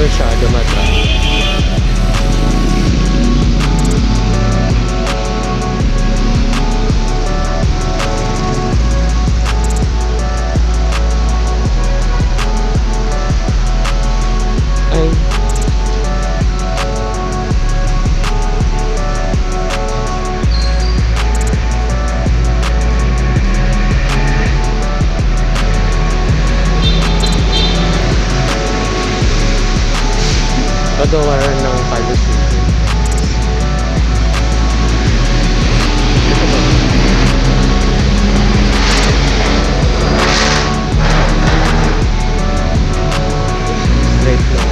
masyado matraffic. Ay, pagawaran ng palusin. Straight lang.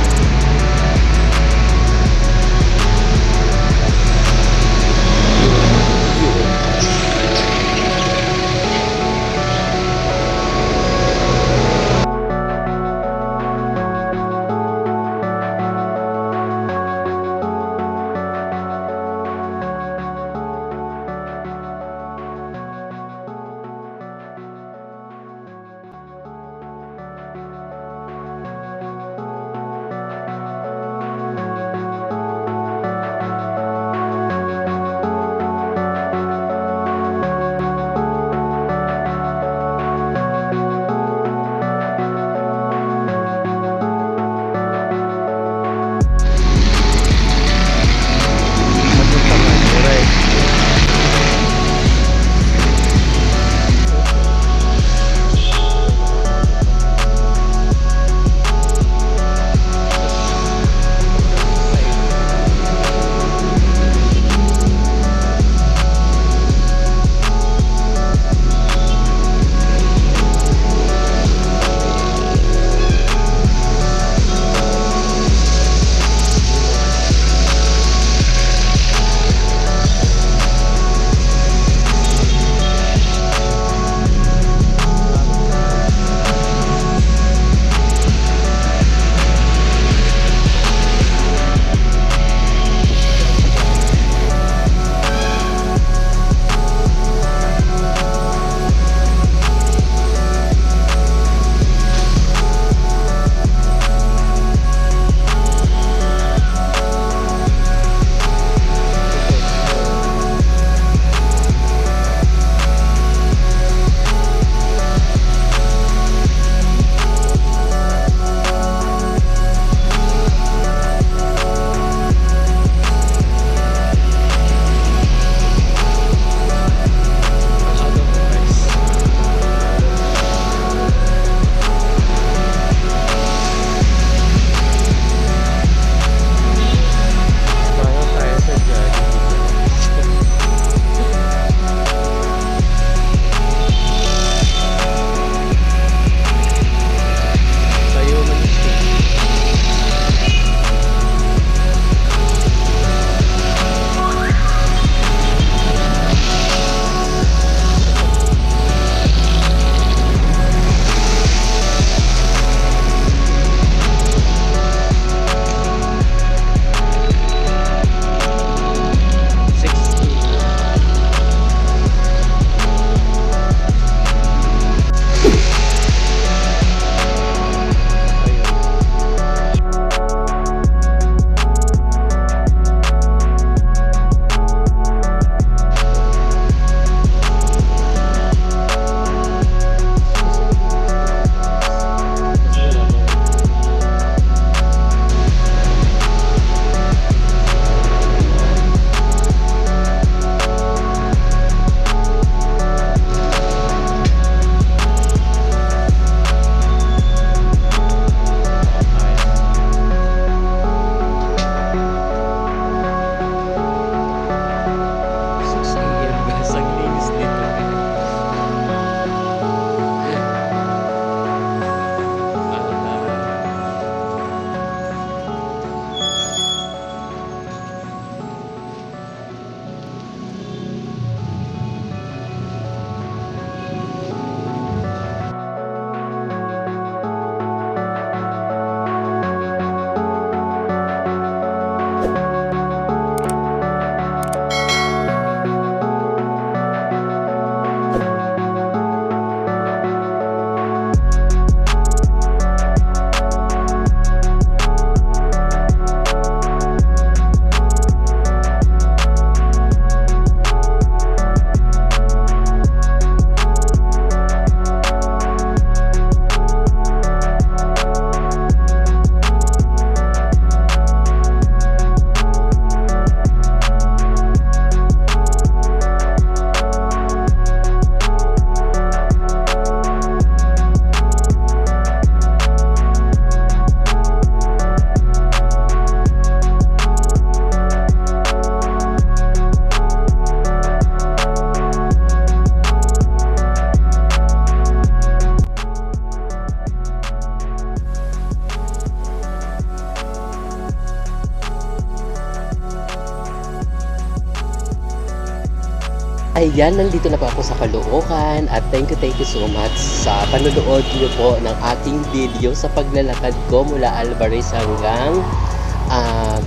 ayan, nandito na po ako sa Caloocan at thank you so much sa panonood niyo po ng aking video sa paglalakad ko mula Alvarez hanggang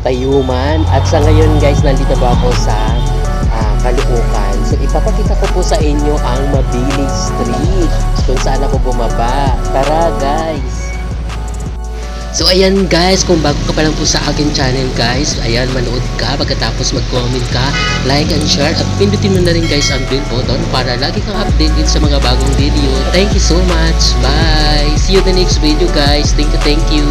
Tayuman. At sa ngayon guys, nandito po ako sa Caloocan. So ipapakita ko po sa inyo ang Mabili Street kung saan ako bumaba. Tara guys! So ayan guys, kung bago ka pa lang po sa akin channel guys, ayan, manood ka, pagkatapos mag-comment ka, like and share, at pindutin mo na rin guys ang bell button para lagi kang updated sa mga bagong video. Thank you so much, bye! See you in the next video guys, thank you.